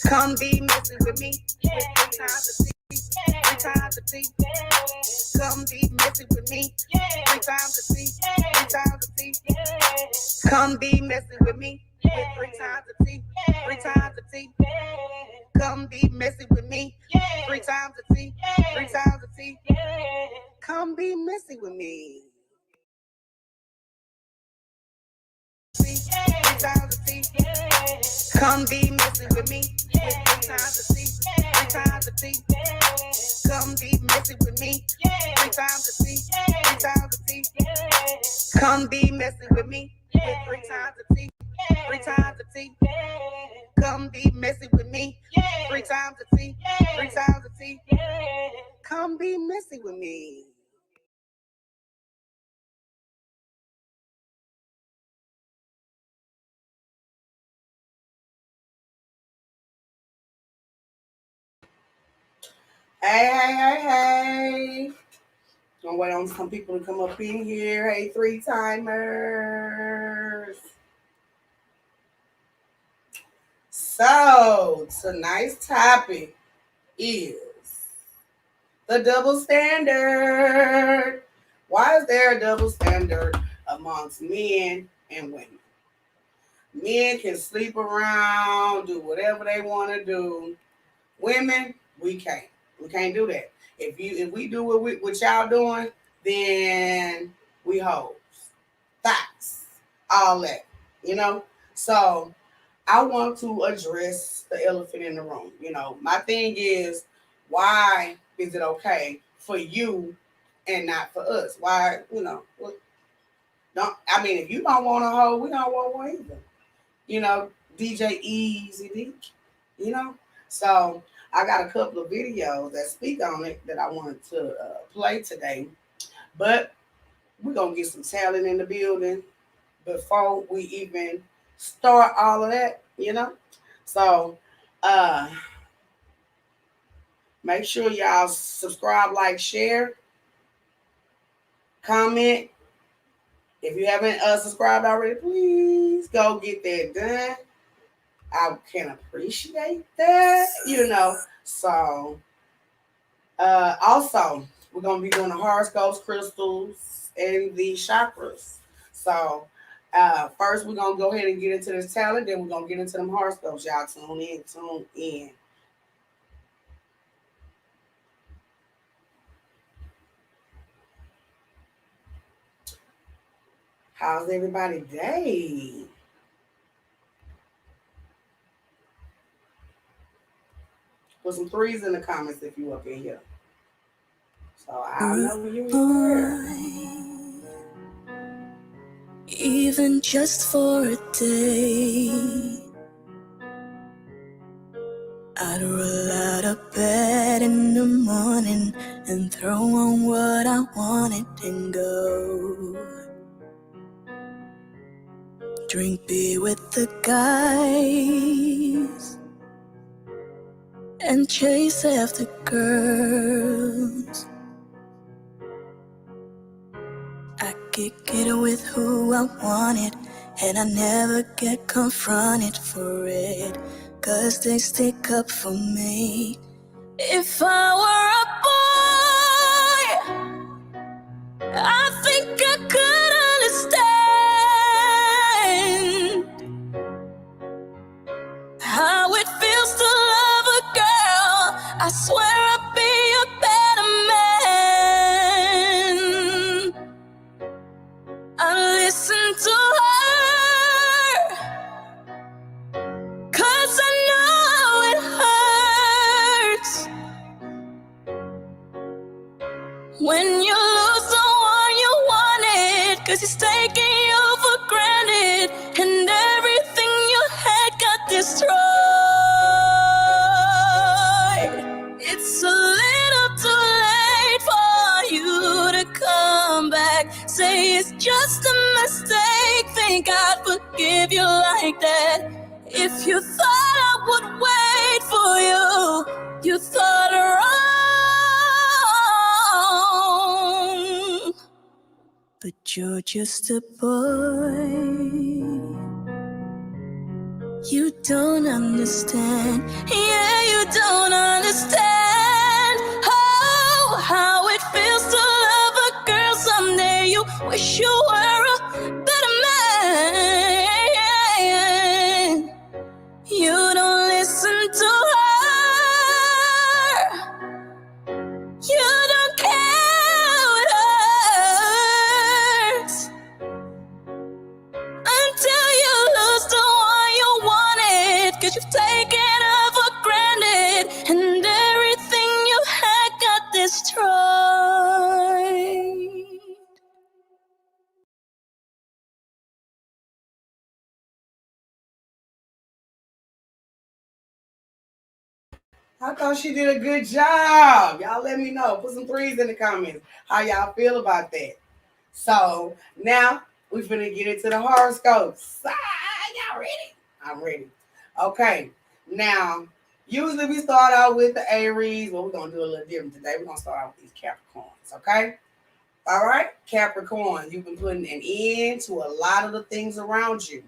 Come be messing with me. With 3 times a T. Come be messing with me. 3 times a T. 3 times a T. Come be messing with me. With 3 times a T. 3 times a T. Come be messing with me. 3 times a T. 3 times a T. Come be messing with me. 3 times a T. Come be messing with me. With 3 times a T. 3 times a T. Come be messing with me. 3 times a T. 3 times a T. Come be messing with me. With 3 times a T. 3 times a T. Come be messing with me. 3 times a T. 3 times a T. Come be messing with me. Hey. Gonna wait on some people to come up in here. Hey, 3-timers. So, tonight's topic is the double standard. Why is there a double standard amongst men and women? Men can sleep around, do whatever they want to do. Women, we can't. We can't do that. If we do what y'all doing, then we hoes, thoughts, all that, So I want to address the elephant in the room. My thing is, why is it okay for you and not for us? Why, if you don't want a hoe, we don't want one either. DJ Easy D, So I got a couple of videos that speak on it that I wanted to play today. But we're going to get some talent in the building before we even start all of that, So make sure y'all subscribe, like, share, comment. If you haven't subscribed already, please go get that done. I can appreciate that, So, also, we're going to be doing the horoscopes, crystals, and the chakras. So, first, we're going to go ahead and get into this talent. Then we're going to get into them horoscopes. Y'all tune in. How's everybody's day? Put some 3s in the comments if you up in here. So I know you're here. Even just for a day, I'd roll out of bed in the morning and throw on what I wanted and go. Drink beer with the guys and chase after girls. I kick it with who I wanted, and I never get confronted for it, 'cause they stick up for me. If I were a boy, I think I could understand how it feels to love a girl. I swear I'd be a better man. I listen to her, 'cause I know it hurts when you lose the one you wanted, 'cause he's taking you for granted, and everything you had got destroyed. It's a little too late for you to come back. Say it's just a mistake, think I'd forgive you like that. If you thought I would wait for you, you thought wrong. But you're just a boy. You don't understand, yeah, you don't understand. Oh, how it feels to love a girl someday. You wish you were a better man. You don't listen to her. You don't care how it hurts until you lose the one you wanted. 'Cause you've taken her for granted, and everything you had got destroyed. I thought she did a good job. Y'all let me know. Put some threes in the comments. How y'all feel about that? So now we finna get into the horoscopes. Y'all ready? I'm ready. Okay. Now, usually we start out with the Aries, but we're gonna do a little different today. We're gonna start out with these Capricorns, okay? All right, Capricorn, you've been putting an end to a lot of the things around you.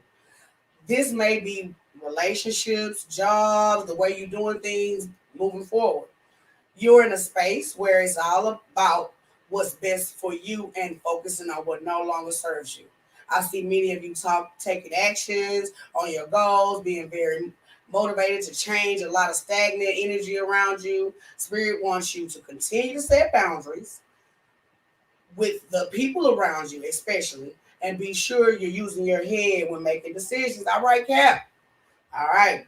This may be relationships, jobs, the way you're doing things moving forward. You're in a space where it's all about what's best for you and focusing on what no longer serves you. I see many of you taking actions on your goals, being very motivated to change a lot of stagnant energy around you. Spirit wants you to continue to set boundaries with the people around you, especially, and be sure you're using your head when making decisions. All right, Cap. All right.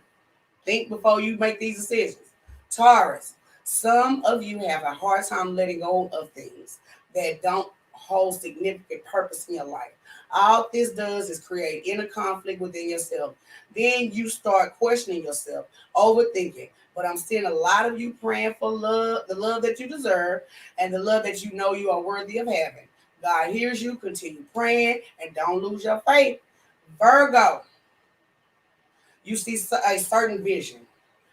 Think before you make these decisions. Taurus, some of you have a hard time letting go of things that don't hold significant purpose in your life. All this does is create inner conflict within yourself. Then you start questioning yourself, overthinking. But I'm seeing a lot of you praying for love, the love that you deserve, and the love that you know you are worthy of having. God hears you. Continue praying and don't lose your faith. Virgo, you see a certain vision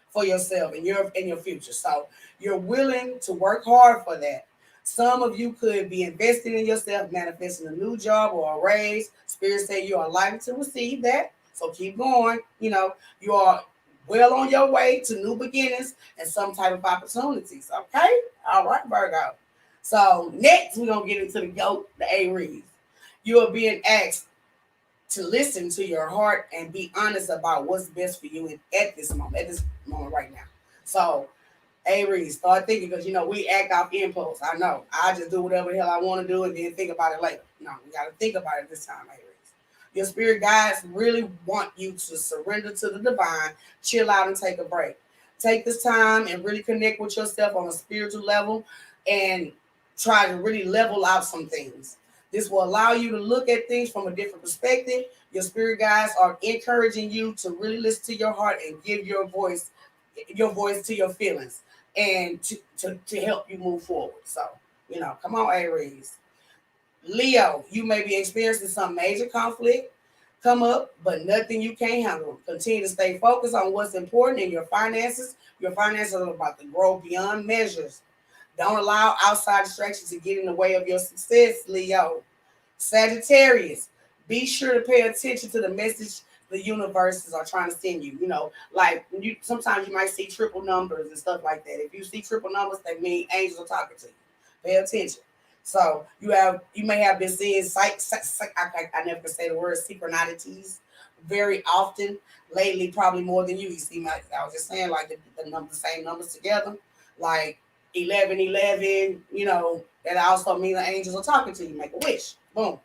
for yourself and your future. So you're willing to work hard for that. Some of you could be investing in yourself, manifesting a new job or a raise. Spirit say you are likely to receive that. So keep going. You are well on your way to new beginnings and some type of opportunities. Okay? All right, Virgo. So next we're gonna get into the goat, the Aries. You are being asked to listen to your heart and be honest about what's best for you at this moment right now. So, Aries, start thinking because we act off impulse. I know. I just do whatever the hell I want to do and then think about it later. No, we got to think about it this time, Aries. Your spirit guides really want you to surrender to the divine, chill out, and take a break. Take this time and really connect with yourself on a spiritual level and try to really level out some things. This will allow you to look at things from a different perspective. Your spirit guides are encouraging you to really listen to your heart and give your voice to your feelings and to help you move forward. So, come on, Aries. Leo, you may be experiencing some major conflict come up, but nothing you can't handle. Continue to stay focused on what's important in your finances. Your finances are about to grow beyond measures. Don't allow outside distractions to get in the way of your success, Leo. Sagittarius, be sure to pay attention to the message the universes are trying to send you. Like sometimes you might see triple numbers and stuff like that. If you see triple numbers, that means angels are talking to you. Pay attention. So you may have been seeing I never can say the word synchronicities very often lately, probably more than you. You see, I was just saying like the same numbers together, like 1111. That also means the angels are talking to you. Make a wish. Boom.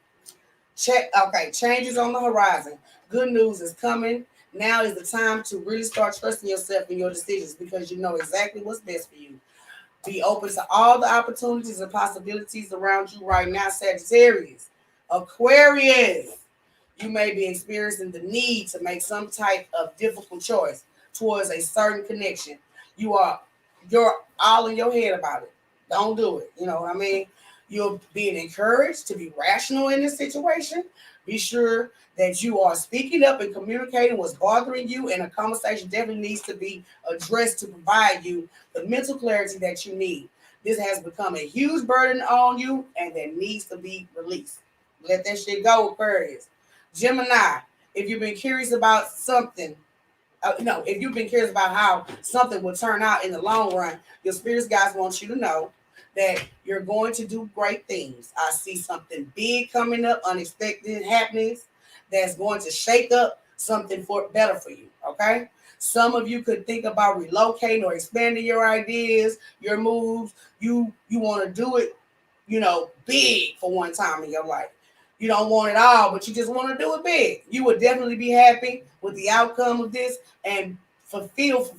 Okay, changes on the horizon. Good news is coming. Now is the time to really start trusting yourself in your decisions because you know exactly what's best for you. Be open to all the opportunities and possibilities around you right now, Sagittarius. Aquarius, you may be experiencing the need to make some type of difficult choice towards a certain connection. You're all in your head about it. Don't do it. You know what I mean? You're being encouraged to be rational in this situation. Be sure that you are speaking up and communicating what's bothering you, and a conversation definitely needs to be addressed to provide you the mental clarity that you need. This has become a huge burden on you, and that needs to be released. Let that shit go, Aquarius. Gemini, if you've been curious about something if you've been curious about how something will turn out in the long run, your spirits guys want you to know that you're going to do great things. I see something big coming up, unexpected happenings that's going to shake up something for better for you. Okay. Some of you could think about relocating or expanding your ideas, your moves. You want to do it, big for one time in your life. You don't want it all, but you just want to do it big. You would definitely be happy with the outcome of this and fulfilled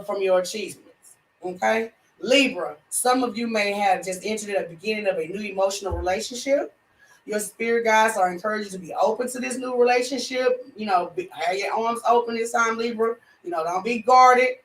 from your achievements. Okay? Libra, some of you may have just entered at the beginning of a new emotional relationship. Your spirit guides are encouraged to be open to this new relationship. Have your arms open this time, Libra. Don't be guarded.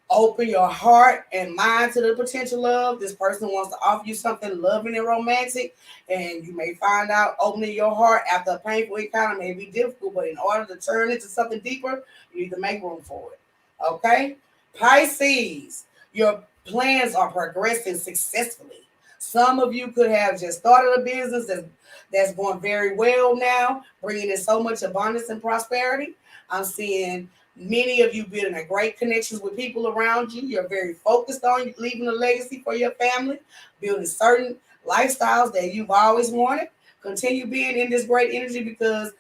Open your heart and mind to the potential love. This person wants to offer you something loving and romantic, and you may find out opening your heart after a painful encounter may be difficult, but in order to turn into something deeper, you need to make room for it. Okay? Pisces, your plans are progressing successfully. Some of you could have just started a business that's going very well now, bringing in so much abundance and prosperity. I'm seeing many of you building a great connections with people around you. You're very focused on leaving a legacy for your family, building certain lifestyles that you've always wanted. Continue being in this great energy because,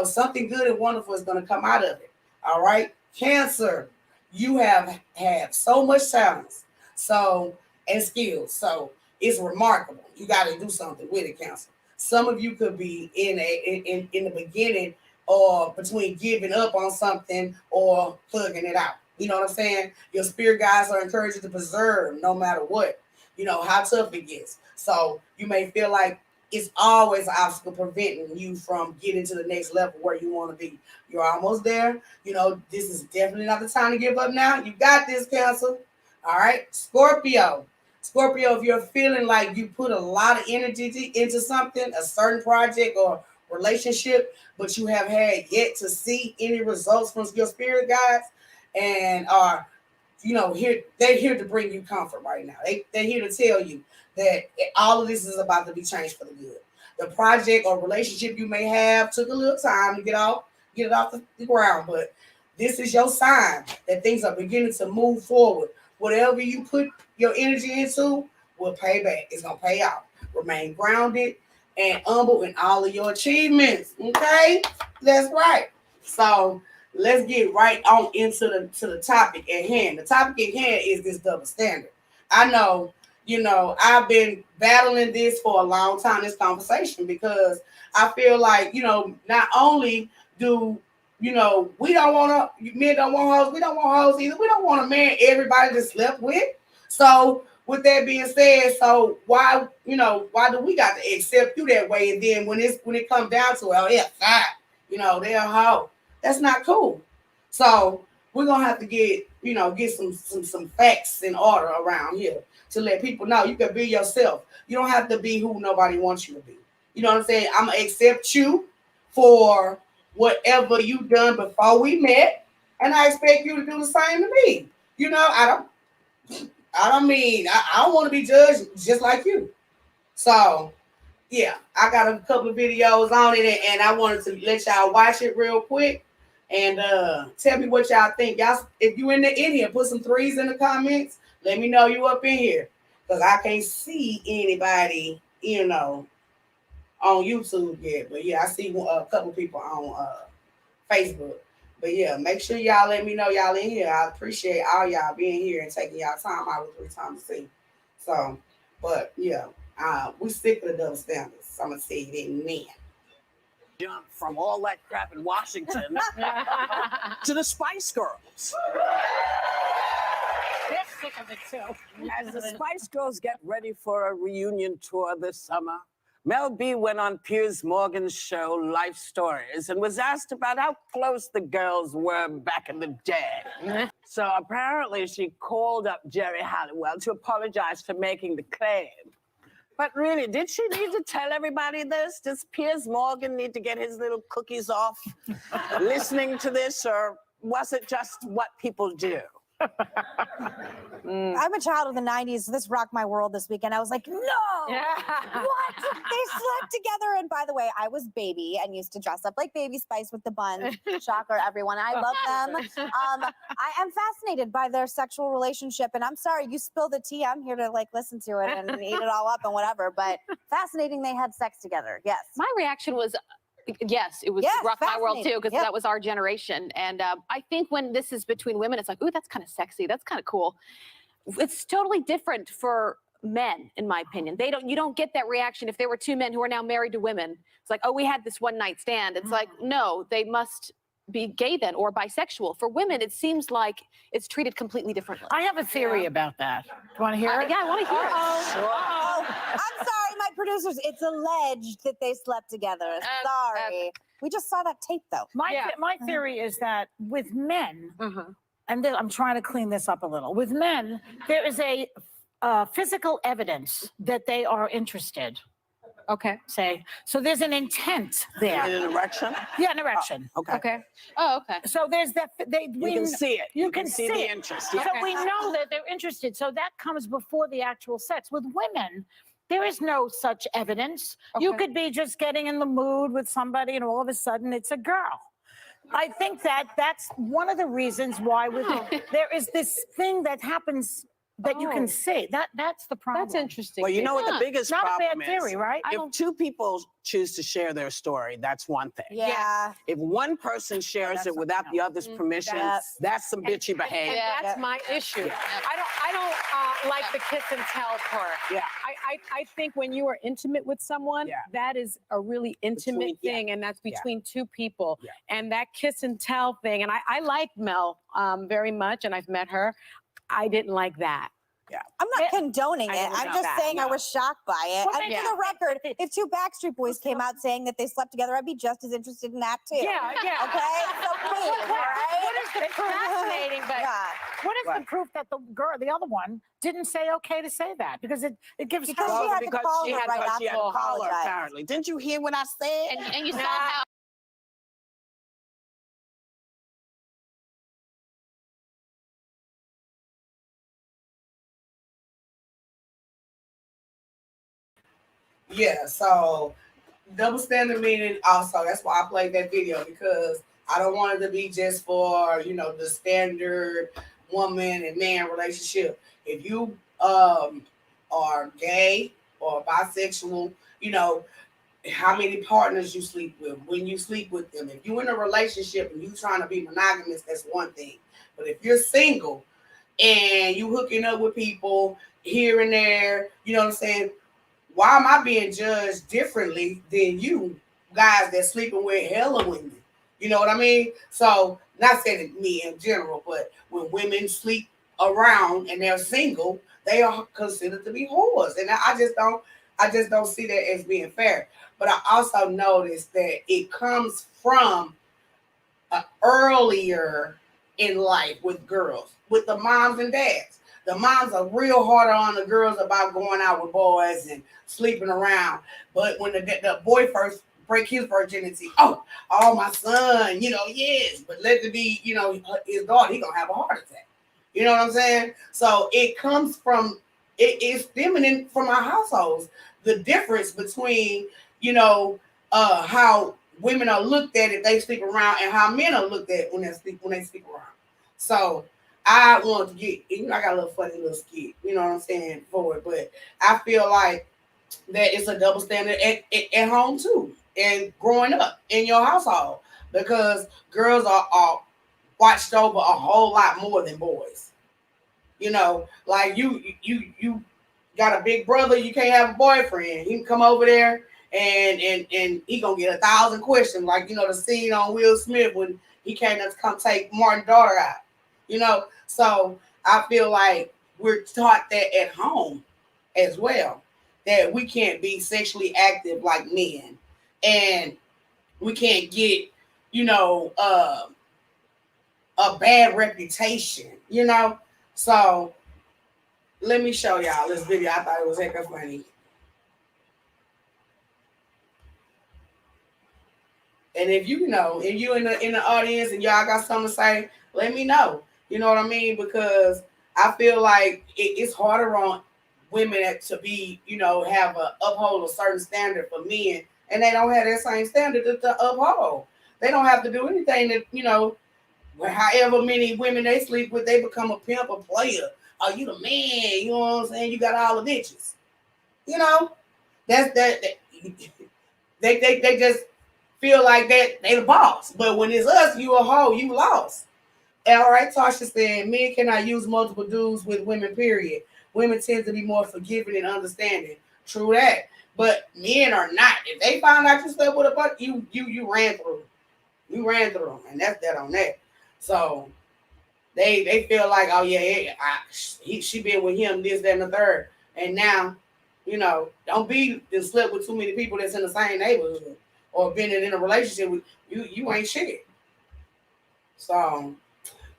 something good and wonderful is going to come out of it. All right. Cancer, you have had so much talents and skills. So it's remarkable. You got to do something with it, Cancer. Some of you could be in the beginning or between giving up on something or plugging it out. You know what I'm saying? Your spirit guides are encouraged to preserve no matter what, how tough it gets. So you may feel like it's always an obstacle preventing you from getting to the next level where you want to be. You're almost there. This is definitely not the time to give up now. You got this, Cancer. All right. Scorpio, if you're feeling like you put a lot of energy into something, a certain project or relationship, but you have had yet to see any results from your spirit guides, and are they're here to bring you comfort right now. They're here to tell you that all of this is about to be changed for the good. The project or relationship you may have took a little time to get it off the ground, but this is your sign that things are beginning to move forward. Whatever you put your energy into will pay back. It's gonna pay out. Remain grounded and humble in all of your achievements. Okay, that's right. So let's get right on into the topic at hand. The topic at hand is this double standard. I know, I've been battling this for a long time, this conversation, because I feel like, not only do, we don't want to, men don't want hoes, we don't want hoes either. We don't want to marry everybody that slept with. So with that being said, so why do we got to accept you that way? And then when it comes down to it, yeah, fine, they're a hoe. That's not cool. So we're gonna have to get some facts in order around here to let people know you can be yourself. You don't have to be who nobody wants you to be. You know what I'm saying? I'm gonna accept you for whatever you've done before we met, and I expect you to do the same to me. I don't want to be judged just like you. So yeah, I got a couple of videos on it, and I wanted to let y'all watch it real quick and tell me what y'all think. Y'all, if you in here, put some threes in the comments. Let me know you up in here, because I can't see anybody, on YouTube yet. But yeah, I see a couple people on Facebook. But yeah, make sure y'all let me know y'all in here. I appreciate all y'all being here and taking y'all time out with 3 times to see. So, but yeah, we stick with the double standards. So I'm gonna say it in men. Jump from all that crap in Washington to the Spice Girls. They're sick of it too. As the Spice Girls get ready for a reunion tour this summer, Mel B went on Piers Morgan's show, Life Stories, and was asked about how close the girls were back in the day. So apparently she called up Jerry Halliwell to apologize for making the claim. But really, did she need to tell everybody this? Does Piers Morgan need to get his little cookies off listening to this, or was it just what people do? I'm a child of the 90s, so this rocked my world this weekend. I was like, no! What? They slept together. And by the way, I was baby and used to dress up like Baby Spice with the buns. Shocker, everyone. I love them. I am fascinated by their sexual relationship. And I'm sorry, you spill the tea. I'm here to like listen to it and eat it all up and whatever. But fascinating they had sex together. Yes. My reaction was, yes, it was Yes, rock my world too, fascinating. because Yep. that was our generation. And I think when this is between women, it's like, ooh, that's kind of sexy. That's kind of cool. It's totally different for men, in my opinion. You don't get that reaction if there were two men who are now married to women. It's like, oh, we had this one night stand. It's like, no, they must be gay then or bisexual. For women, it seems like it's treated completely differently. I have a theory about that. Do you want to hear it? Yeah, I want to hear it. Oh, I'm sorry, my producers. It's alleged that they slept together. Sorry. We just saw that tape, though. My theory is that with men, and I'm trying to clean this up a little. With men, there is a physical evidence that they are interested. Okay. So there's an intent there. An erection? Yeah, an erection. Okay. Oh, okay. So there's that. You can see it. You can see the it. interest. So Yeah. we know that they're interested. So that comes before the actual sex. With women, there is no such evidence. You could be just getting in the mood with somebody, and all of a sudden it's a girl. I think that's one of the reasons why there is this thing that happens that you can see. That's the problem. That's interesting. Well, you know what the biggest Not a problem bad theory, is? right? If two people choose to share their story, that's one thing. Yeah. If one person shares it without the other's permission, that's some bitchy behavior. And that's my issue. I don't like the kiss and tell part. Yeah. I think when you are intimate with someone, that is a really intimate thing, and that's between two people. Yeah. And that kiss and tell thing, and I like Mel very much, and I've met her. I didn't like that. I'm not condoning it. I'm just saying I was shocked by it. Well, And for the record, if two Backstreet Boys came out saying that they slept together, I'd be just as interested in that too. Yeah. Okay? So please, all right? What is the proof? Fascinating, but What is the proof that the other one, didn't say okay to say that? Because it gives Because her. she had to call her right she had after to call her, apologize. apparently. Didn't you hear what I said? And you saw how Yeah, so double standard meaning also, that's why I played that video, because I don't want it to be just for, the standard woman and man relationship. If you are gay or bisexual, how many partners you sleep with, when you sleep with them. If you're in a relationship and you trying to be monogamous, that's one thing. But if you're single and you hooking up with people here and there, you know what I'm saying? Why am I being judged differently than you guys that's sleeping with hella women? You know what I mean? So, not saying me in general, but when women sleep around and they're single, they are considered to be whores, and I just don't see that as being fair. But I also noticed that it comes from earlier in life with girls, with the moms and dads. The moms are real harder on the girls about going out with boys and sleeping around. But when the boy first break his virginity, oh, my son, yes, but let it be, his daughter, he gonna have a heart attack. You know what I'm saying? So it comes from, it's stemming from our households. The difference between, how women are looked at if they sleep around and how men are looked at when they sleep around. So I want to get, I got a little funny little skit, you know what I'm saying, for it. But I feel like that it's a double standard at home too, and growing up in your household, because girls are watched over a whole lot more than boys. Like you got a big brother, you can't have a boyfriend. He can come over there and he gonna get 1,000 questions, like the scene on Will Smith when he came to come take Martin's daughter out. So I feel like we're taught that at home as well, that we can't be sexually active like men, and we can't get, a bad reputation, So let me show y'all this video. I thought it was hecka funny. And if you in the audience and y'all got something to say, let me know. You know what I mean? Because I feel like it's harder on women to be, have a uphold a certain standard for men, and they don't have that same standard to uphold. They don't have to do anything that, however many women they sleep with, they become a pimp, a player. Are you the man? You know what I'm saying? You got all the bitches. That's that. They just feel like that they the boss. But when it's us, you a hoe, you lost. All right, Tasha said, men cannot use multiple dudes with women, period. Women tend to be more forgiving and understanding. True that. But men are not. If they find out you slept with a butt, you ran through. You ran through them. And that's that on that. So they feel like, oh yeah, she been with him, this, that, and the third. And now, don't be slept with too many people that's in the same neighborhood or been in a relationship with you. You ain't shit. So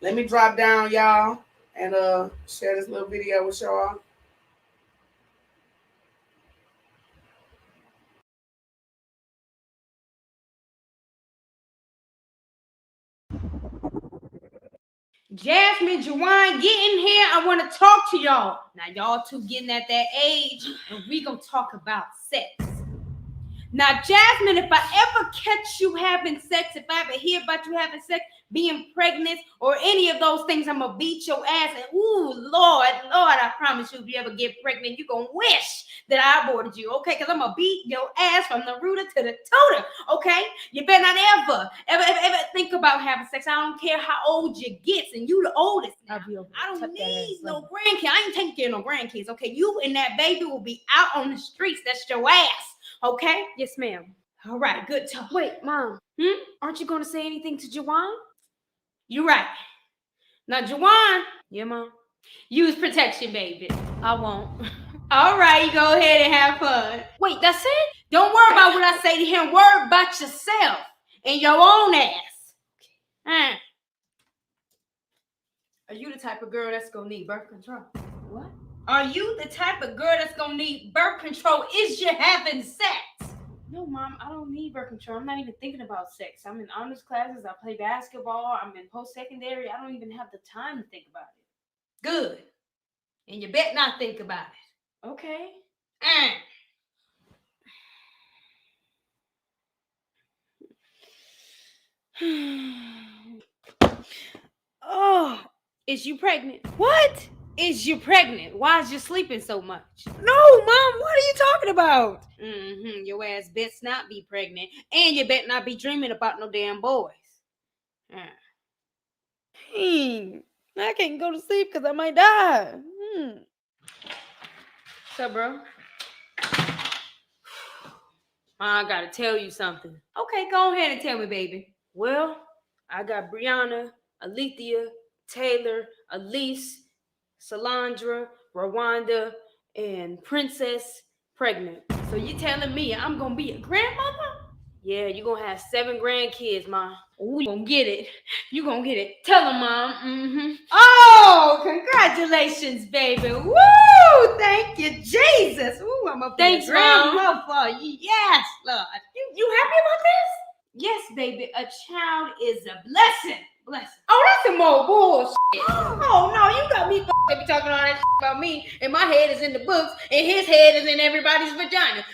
let me drop down, y'all, and share this little video with y'all. Jasmine, Jawan, get in here. I want to talk to y'all. Now, y'all two getting at that age, and we gonna talk about sex. Now, Jasmine, if I ever catch you having sex, if I ever hear about you having sex, being pregnant, or any of those things, I'm gonna beat your ass. And ooh, Lord, I promise you, if you ever get pregnant, you're gonna wish that I aborted you, okay? Because I'm gonna beat your ass from the rooter to the tutor, okay? You better not ever think about having sex. I don't care how old you get, and you the oldest now. I don't need no grandkids. I ain't taking care of no grandkids, okay? You and that baby will be out on the streets. That's your ass, okay? Yes, ma'am. All right, good talk. Wait, Mom. Aren't you going to say anything to Jawan? You're right. Now, Jawan, Yeah, Mom. use protection, baby. I won't. All right, you go ahead and have fun. Wait, that's it? Don't worry about what I say to him. Worry about yourself and your own ass. Are you the type of girl that's gonna need birth control? What? Are you the type of girl that's gonna need birth control? Is you having sex? No, Mom, I don't need birth control. I'm not even thinking about sex. I'm in honors classes. I play basketball. I'm in post-secondary. I don't even have the time to think about it. Good. And you better not think about it. Okay. Oh, is you pregnant? What? Is you pregnant? Why is you sleeping so much? No, Mom, what are you talking about? Your ass best not be pregnant, and you better not be dreaming about no damn boys. I can't go to sleep because I might die. So, bro, I gotta tell you something. Okay, go ahead and tell me, baby. Well, I got Brianna, Alethea, Taylor, Elise, Salandra, Rwanda, and Princess pregnant. So you telling me I'm gonna be a grandmother? Yeah, you're gonna have 7 grandkids, Ma. Ooh, you gonna get it. You gonna get it. Tell them, Mom. Oh, congratulations, baby. Woo! Thank you, Jesus. Ooh, I'm a grandma for you. Yes, Lord. You happy about this? Yes, baby. A child is a blessing. Oh, that's some more bullshit. Oh no, you got me be talking all that shit about me, and my head is in the books, and his head is in everybody's vagina.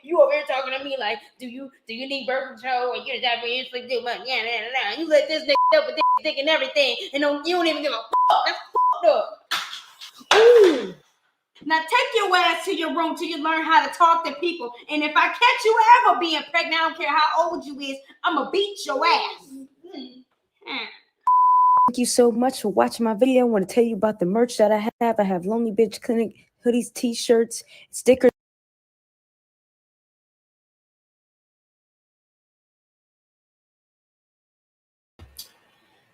You over here talking to me like, do you need birth control, or you the type of instantly do much? Yeah. You let this nigga up with this dick and everything, and you don't even give a fuck. That's fucked up. Ooh. Now take your ass to your room till you learn how to talk to people. And if I catch you ever being pregnant, I don't care how old you is, I'ma beat your ass. Thank you so much for watching my video. I want to tell you about the merch that I have. I have Lonely Bitch Clinic hoodies, t-shirts, stickers.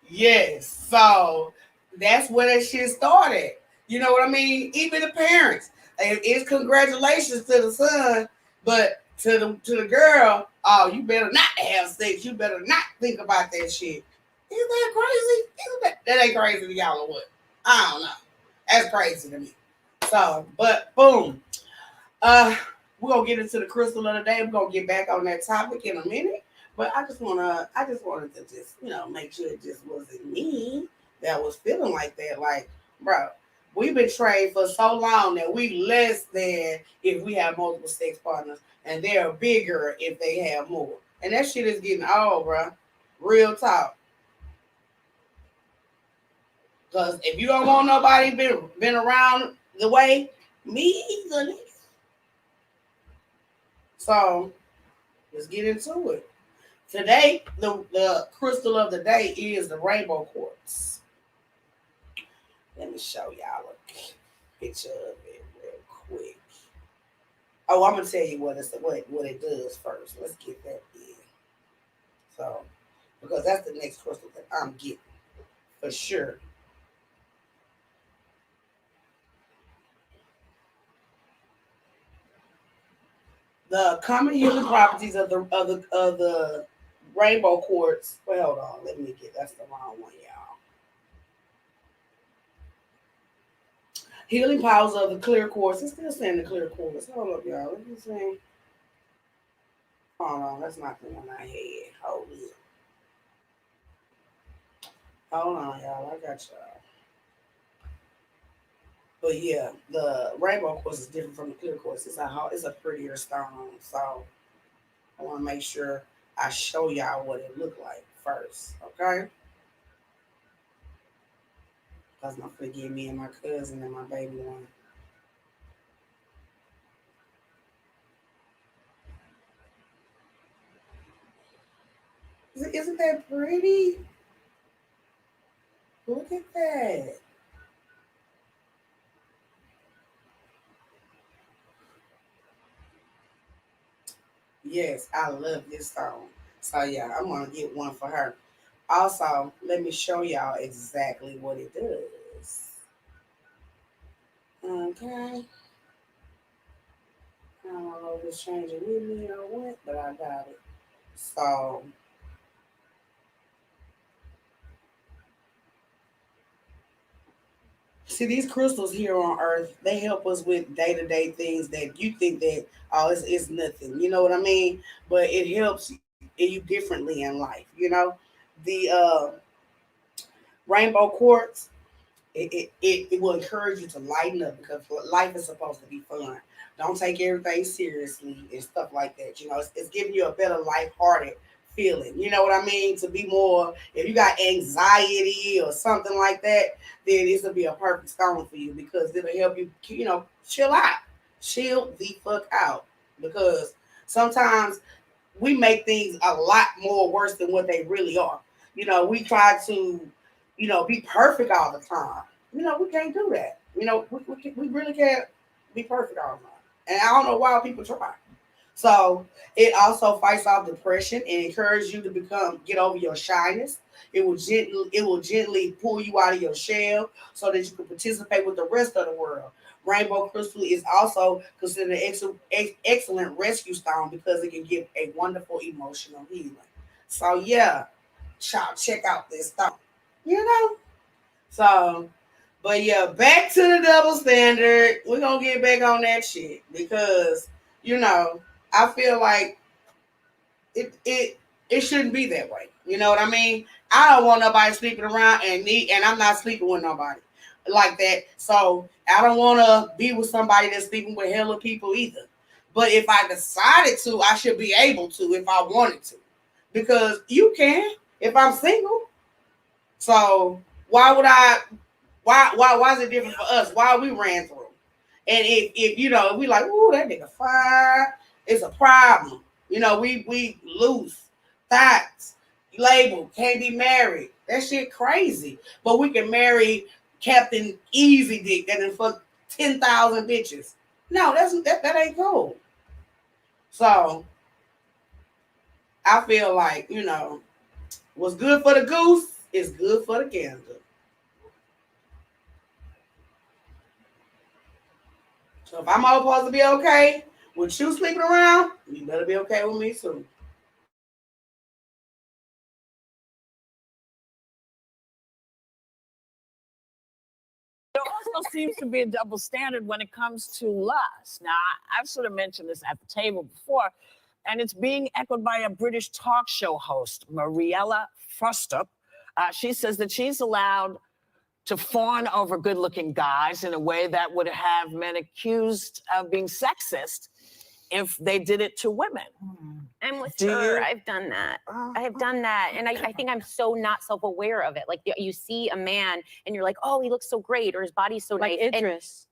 Yes, so that's where that shit started. You know what I mean? Even the parents. It's congratulations to the son, but to the girl, oh, you better not have sex. You better not think about that shit. Isn't that crazy? That ain't crazy to y'all or what? I don't know. That's crazy to me. So, but boom. We're gonna get into the crystal of the day. We're gonna get back on that topic in a minute. But I just wanted to just, make sure it just wasn't me that was feeling like that. Like, bro, we've been trained for so long that we less than if we have multiple sex partners, and they're bigger if they have more. And that shit is getting old, bro. Real talk. Because if you don't want nobody been around the way, me either. So let's get into it. Today, the crystal of the day is the rainbow quartz. Let me show y'all a picture of it real quick. Oh, I'm gonna tell you what it does first. Let's get that in. So, because that's the next crystal that I'm getting for sure. The common healing properties of the rainbow quartz. Well, hold on, that's the wrong one, y'all. Healing powers of the clear quartz. It's still saying the clear quartz. Hold up, y'all. Let me see. Hold on, that's not the one I had. Hold it. Hold on, y'all. I got y'all. But yeah, the rainbow quartz is different from the clear quartz. It's a prettier stone. So I want to make sure I show y'all what it looked like first. Okay? Because I'm going to give me and my cousin and my baby one. Isn't that pretty? Look at that. Yes, I love this stone. So yeah, I'm going to get one for her. Also, let me show y'all exactly what it does. Okay. I don't know if it's changing with me or what, but I got it. So, see, these crystals here on Earth, they help us with day-to-day things that you think that, oh, it's nothing. You know what I mean? But it helps you differently in life, you know? The rainbow quartz, it will encourage you to lighten up because life is supposed to be fun. Don't take everything seriously and stuff like that. You know, it's giving you a better lighthearted feeling. You know what I mean? To be more, if you got anxiety or something like that, then this will be a perfect stone for you because it'll help you, chill out. Chill the fuck out. Because sometimes we make things a lot more worse than what they really are. We try to, be perfect all the time. We can't do that. We really can't be perfect all the time. And I don't know why people try. So it also fights off depression and encourages you to get over your shyness. It will gently pull you out of your shell so that you can participate with the rest of the world. Rainbow crystal is also considered an excellent rescue stone because it can give a wonderful emotional healing. So yeah, y'all check out this stone. So, but yeah, back to the double standard. We're gonna get back on that shit because I feel like it shouldn't be that way. You know what I mean? I don't want nobody sleeping around and I'm not sleeping with nobody like that. So I don't want to be with somebody that's sleeping with hella people either. But if I decided to, I should be able to if I wanted to, because you can if I'm single. So why would I? Why is it different for us? Why we ran through? And if we like, ooh, that nigga fine, it's a problem. We loose, thoughts, label, can't be married. That shit crazy. But we can marry Captain Easy Dick that done fuck 10,000 bitches. No, that ain't cool. So I feel like, what's good for the goose is good for the gander. So if I'm all supposed to be okay with you sleeping around, you better be okay with me too. There also seems to be a double standard when it comes to lust. Now, I've sort of mentioned this at the table before, and it's being echoed by a British talk show host, Mariella Frostup. She says that she's allowed to fawn over good-looking guys in a way that would have men accused of being sexist if they did it to women. I'm with Do her. you? I've done that. I have done that. And I think I'm so not self-aware of it. Like you see a man and you're like, oh, he looks so great, or his body's so Like nice. Idris.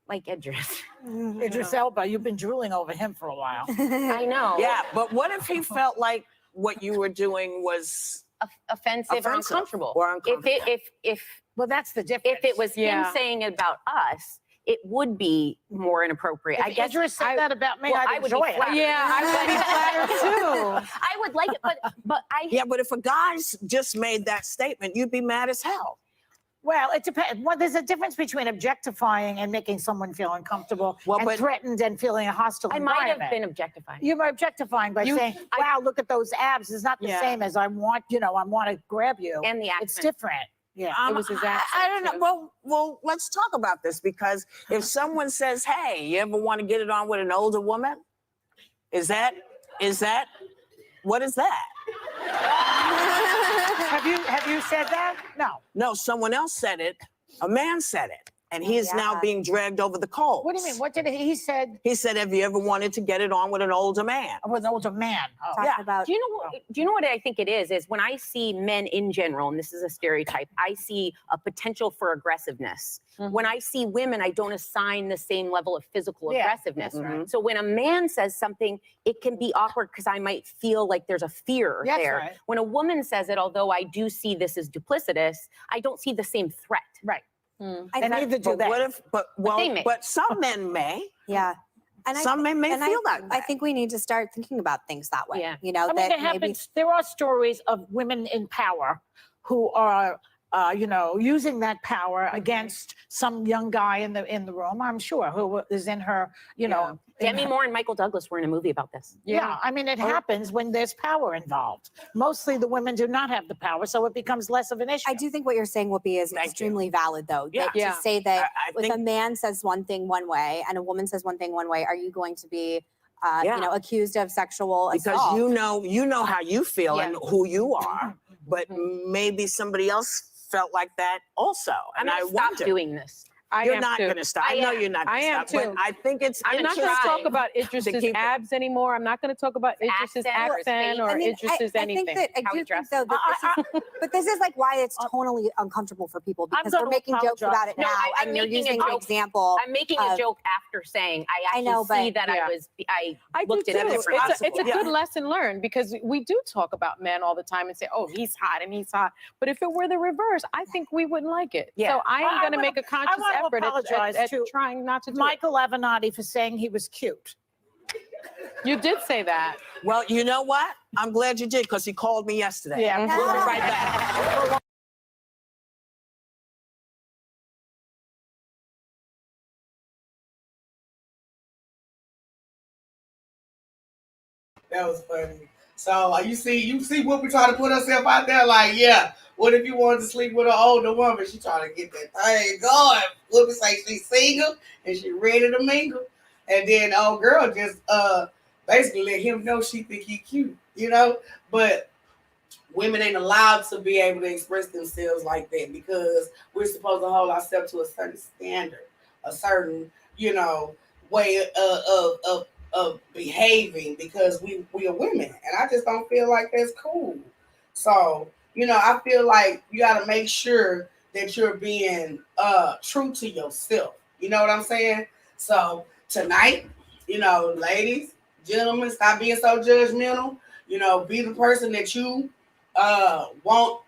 Like Idris. Idris Elba, you've been drooling over him for a while. I know. Yeah, but what if he felt like what you were doing was Offensive or uncomfortable. Or uncomfortable. If Well, that's the difference. if it was him saying it about us, it would be more inappropriate. If I guess Idris said that about me, well, I'd I would be enjoy it. flattered. Yeah, I would be flattered too. I would like it, but I Yeah, but if a guy just made that statement, you'd be mad as hell. Well, it depends. Well, there's a difference between objectifying and making someone feel uncomfortable and threatened and feeling a hostile I environment. might have been objectifying. You were objectifying by saying, wow, look at those abs. It's not the same as I want to grab you. And the accent. It's different. Yeah. It was his accent. I don't know. Well, let's talk about this, because if someone says, hey, you ever want to get it on with an older woman? Is that, what is that? Have you said that? No. No, someone else said it. A man said it. And he is now being dragged over the coals. What do you mean? What did he said? He said, have you ever wanted to get it on with an older man? With an older man. Oh. Talking about Do you know what I think it is? Is when I see men in general, and this is a stereotype, I see a potential for aggressiveness. When I see women, I don't assign the same level of physical aggressiveness. right. So when a man says something, it can be awkward because I might feel like there's a fear That's there. right. When a woman says it, although I do see this as duplicitous, I don't see the same threat. Right. I And think- neither do But they. what if, they may. but some men may. yeah. And Some men may feel that I way. think we need to start thinking about things that way. Yeah. You know, I mean, that there maybe happens. There are stories of women in power who are, using that power against some young guy in the room. I'm sure who is in her, in Demi her- Moore and Michael Douglas were in a movie about this. Yeah, I mean, it happens when there's power involved. Mostly the women do not have the power, so it becomes less of an issue. I do think what you're saying, Whoopi, is Thank you. extremely valid, though. Yeah. That Yeah. To say that I if a think- man says one thing one way and a woman says one thing one way, are you going to be, Yeah. accused of sexual Because assault? you know how you feel and who you are, but maybe somebody else felt like that also. And I I'm gonna stop wonder. doing this. You're not going to stop. I know am. you're not I going to am stop. too. But I think it's I'm not going to interesting talk about to Idris's keep it. abs anymore. I'm not going to talk about Idris's accent or accent or I mean, Idris's I anything. think that I how do he think though that this is, but this is like why it's totally uncomfortable for people because gonna we're making jokes apologize. about it No, now, I'm and you're making a using the joke. example. I'm making a joke after saying I actually know, see but- that Yeah. I do looked at it too. differently. It's a good lesson learned because we do talk about men all the time and say, oh, he's hot and he's hot. But if it were the reverse, I think we wouldn't like it. Yeah. So I am going to make a conscious wanna effort apologize at to trying not to do Michael Avenatti for saying he was cute. it. You did say that. Well, you know what? I'm glad you did, because he called me yesterday. Yeah. We'll be right back. That was funny. So you see what we try to put herself out there like, yeah. What if you wanted to sleep with an older woman? She trying to get that thing going. Whoopi say she's single and she ready to mingle, and then old girl just basically let him know she think he cute, But women ain't allowed to be able to express themselves like that because we're supposed to hold ourselves to a certain standard, a certain way of behaving because we are women, and I just don't feel like that's cool. So I feel like you got to make sure that you're being true to yourself. You know what I'm saying? So tonight, ladies, gentlemen, stop being so judgmental. Be the person that you want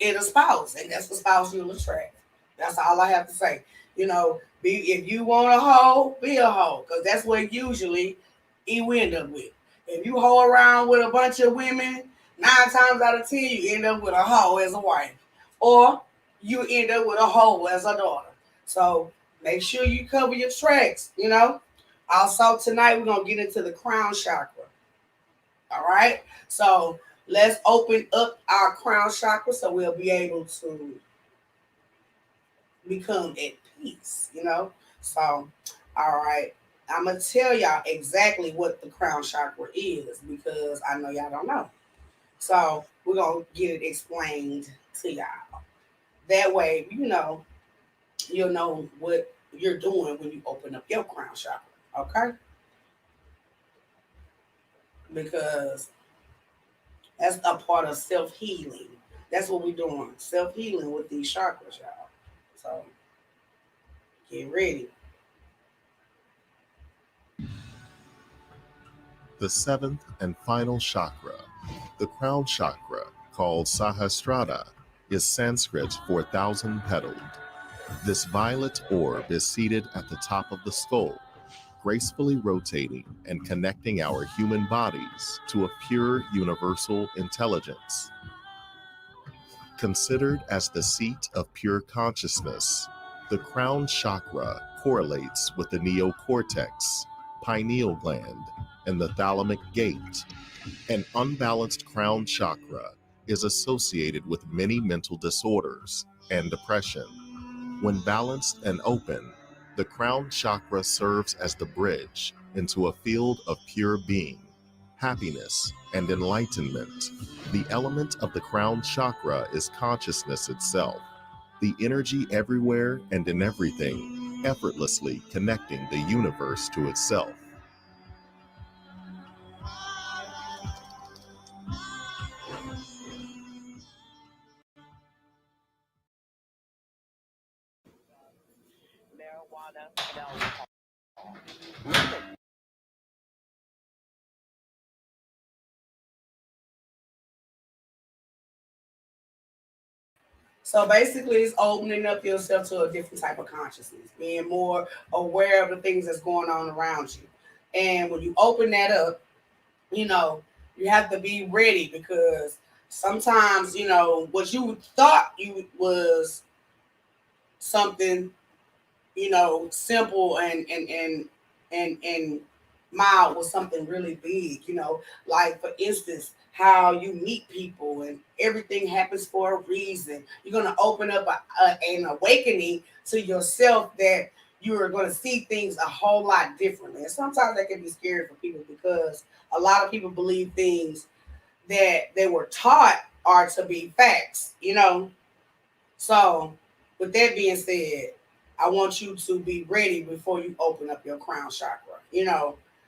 in a spouse, and that's the spouse you'll attract. That's all I have to say. If you want a hoe, be a hoe, because that's what usually you end up with. If you hoe around with a bunch of women, 9 times out of 10, you end up with a hoe as a wife, or you end up with a hoe as a daughter. So make sure you cover your tracks. Also tonight we're gonna get into the crown chakra. All right. So let's open up our crown chakra so we'll be able to become at peace. So all right. I'm going to tell y'all exactly what the crown chakra is because I know y'all don't know. So we're going to get it explained to y'all. that way, you'll know what you're doing when you open up your crown chakra. Okay? Because that's a part of self-healing. That's what we're doing. Self-healing with these chakras, y'all. So get ready. The seventh and final chakra, the crown chakra, called Sahasrara, is Sanskrit for 1,000-petaled. This violet orb is seated at the top of the skull, gracefully rotating and connecting our human bodies to a pure universal intelligence. Considered as the seat of pure consciousness, the crown chakra correlates with the neocortex, pineal gland, and the thalamic gate. An unbalanced crown chakra is associated with many mental disorders and depression. When balanced and open, the crown chakra serves as the bridge into a field of pure being, happiness, and enlightenment. The element of the crown chakra is consciousness itself, the energy everywhere and in everything, effortlessly connecting the universe to itself. So basically, it's opening up yourself to a different type of consciousness, being more aware of the things that's going on around you. And when you open that up, you have to be ready because sometimes, what you thought you was something, simple and mild was something really big, like for instance, how you meet people and everything happens for a reason. You're going to open up an awakening to yourself that you are going to see things a whole lot differently. And sometimes that can be scary for people because a lot of people believe things that they were taught are to be facts, So, with that being said, I want you to be ready before you open up your crown chakra,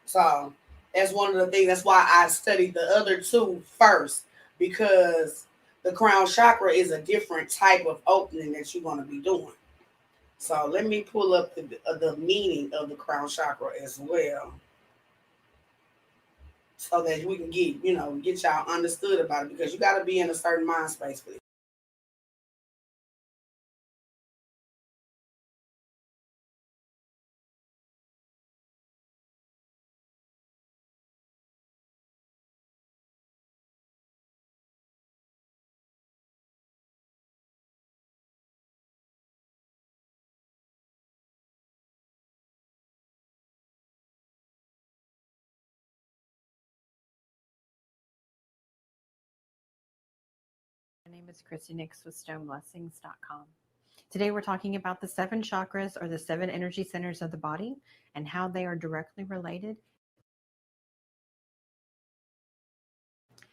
So, that's one of the things. That's why I studied the other two first, because the crown chakra is a different type of opening that you're going to be doing. So, let me pull up the meaning of the crown chakra as well, so that we can get y'all understood about it, because you got to be in a certain mind space for this. My name is Christy Nix with stoneblessings.com. Today we're talking about the 7 chakras, or the 7 energy centers of the body, and how they are directly related.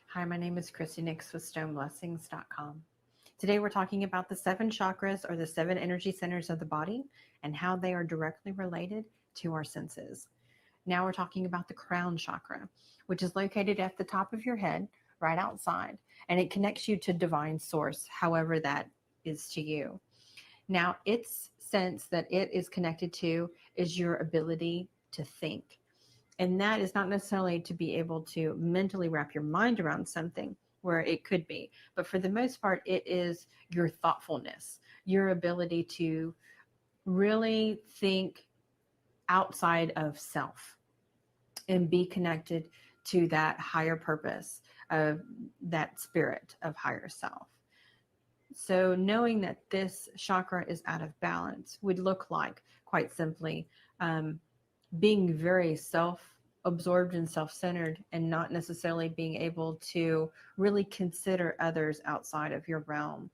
Hi, my name is Christy Nix with stoneblessings.com. Today we're talking about the 7 chakras, or the 7 energy centers of the body, and how they are directly related to our senses. Now we're talking about the crown chakra, which is located at the top of your head, right outside, and it connects you to divine source, however that is to you. Now, its sense that it is connected to is your ability to think. And that is not necessarily to be able to mentally wrap your mind around something, where it could be, but for the most part, it is your thoughtfulness, your ability to really think outside of self and be connected to that higher purpose of that spirit of higher self. So knowing that this chakra is out of balance would look like, quite simply, being very self-absorbed and self-centered, and not necessarily being able to really consider others outside of your realm,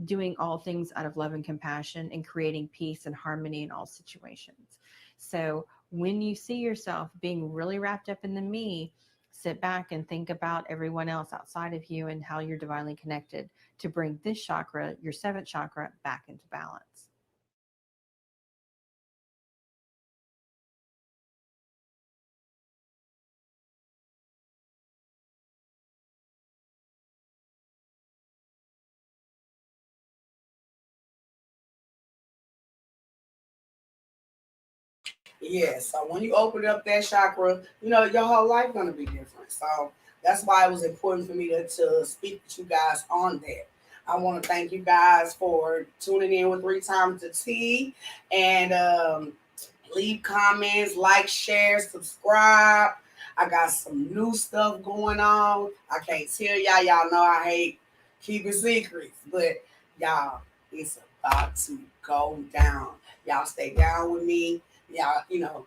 doing all things out of love and compassion, and creating peace and harmony in all situations. So when you see yourself being really wrapped up in the me, Sit back and think about everyone else outside of you and how you're divinely connected to bring this chakra, your seventh chakra, back into balance. Yeah, so when you open up that chakra, you know, your whole life gonna be different. So that's why it was important for me to speak to you guys on that. I want to thank you guys for tuning in with 3 times the T and leave comments, like, share, subscribe. I got some new stuff going on. I can't tell y'all. Y'all know I hate keeping secrets, but y'all, it's about to go down. Y'all stay down with me. Y'all, you know,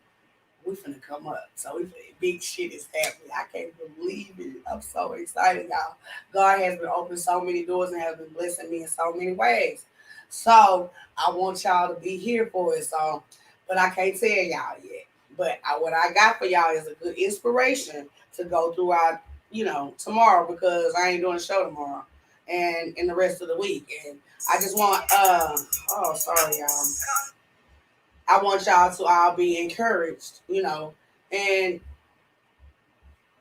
we finna come up. So big shit is happening. I can't believe it. I'm so excited, y'all. God has been opening so many doors and has been blessing me in so many ways. So I want y'all to be here for it. So, but I can't tell y'all yet. But what I got for y'all is a good inspiration to go throughout, you know, tomorrow because I ain't doing a show tomorrow and in the rest of the week. And I just want oh sorry y'all. I want y'all to all be encouraged, you know, and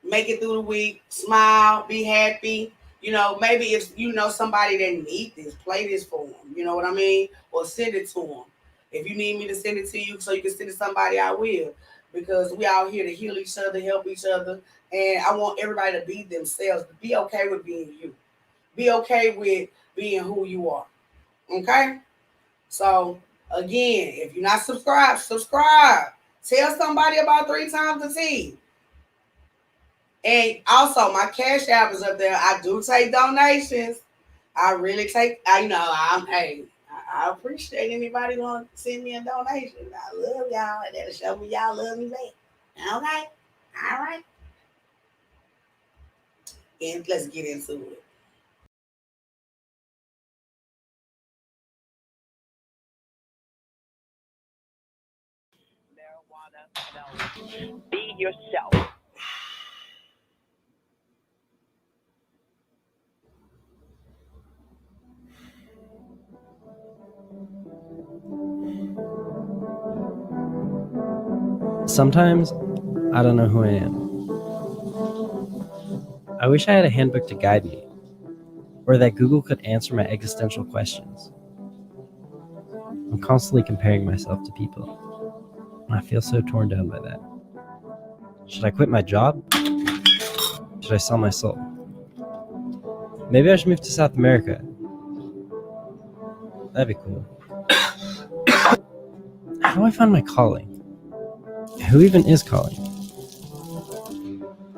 make it through the week, smile, be happy. You know, maybe if you know somebody that need this, play this for them. You know what I mean? Or send it to them. If you need me to send it to you so you can send it to somebody, I will. Because we out here to heal each other, help each other. And I want everybody to be themselves. Be okay with being you. Be okay with being who you are. Okay? So again, if you're not subscribed, subscribe. Tell somebody about 3 times the T. And also, my Cash App is up there. I do take donations. I really take. I appreciate anybody who send me a donation. I love y'all, and that'll show me y'all love me back. Okay, all right. And let's get into it. Be yourself. Sometimes I don't know who I am. I wish I had a handbook to guide me, or that Google could answer my existential questions. I'm constantly comparing myself to people, and I feel so torn down by that. Should I quit my job? Should I sell my soul? Maybe I should move to South America. That'd be cool. How do I find my calling? Who even is calling?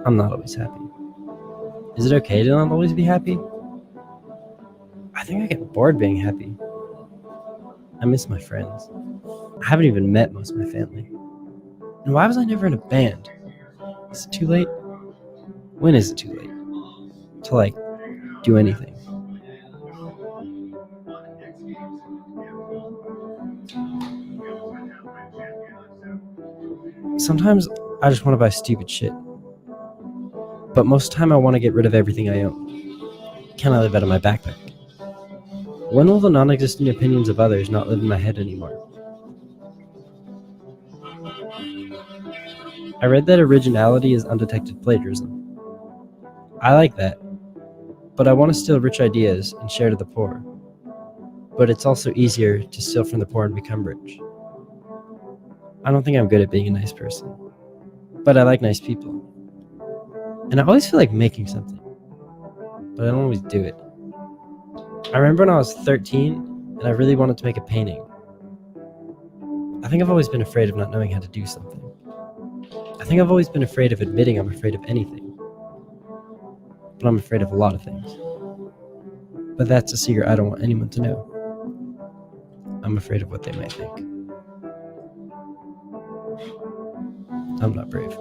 I'm not always happy. Is it okay to not always be happy? I think I get bored being happy. I miss my friends. I haven't even met most of my family. And why was I never in a band? Is it too late? When is it too late? To do anything? Sometimes I just want to buy stupid shit. But most of the time I want to get rid of everything I own. Can I live out of my backpack? When will the non-existent opinions of others not live in my head anymore? I read that originality is undetected plagiarism. I like that, but I want to steal rich ideas and share to the poor. But it's also easier to steal from the poor and become rich. I don't think I'm good at being a nice person, but I like nice people. And I always feel like making something, but I don't always do it. I remember when I was 13 and I really wanted to make a painting. I think I've always been afraid of not knowing how to do something. I think I've always been afraid of admitting I'm afraid of anything. But I'm afraid of a lot of things. But that's a secret I don't want anyone to know. I'm afraid of what they might think. I'm not brave.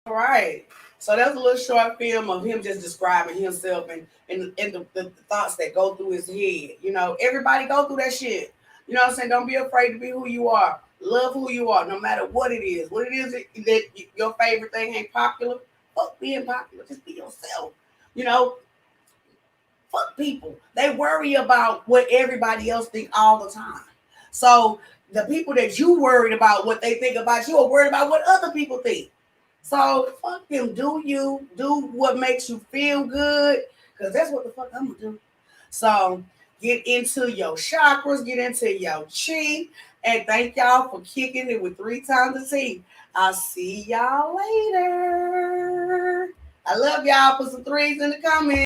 All right. So that's a little short film of him just describing himself and the thoughts that go through his head. You know, everybody go through that shit. You know what I'm saying? Don't be afraid to be who you are. Love who you are, no matter what it is. What it is that your favorite thing ain't popular, fuck being popular. Just be yourself. You know, fuck people. They worry about what everybody else think all the time. So the people that you worried about what they think about you are worried about what other people think. So fuck them. Do you do what makes you feel good? Because that's what the fuck I'm gonna do. So get into your chakras, get into your chi, and thank y'all for kicking it with 3 times the T. I'll see y'all later. I love y'all. Put some 3s in the comments.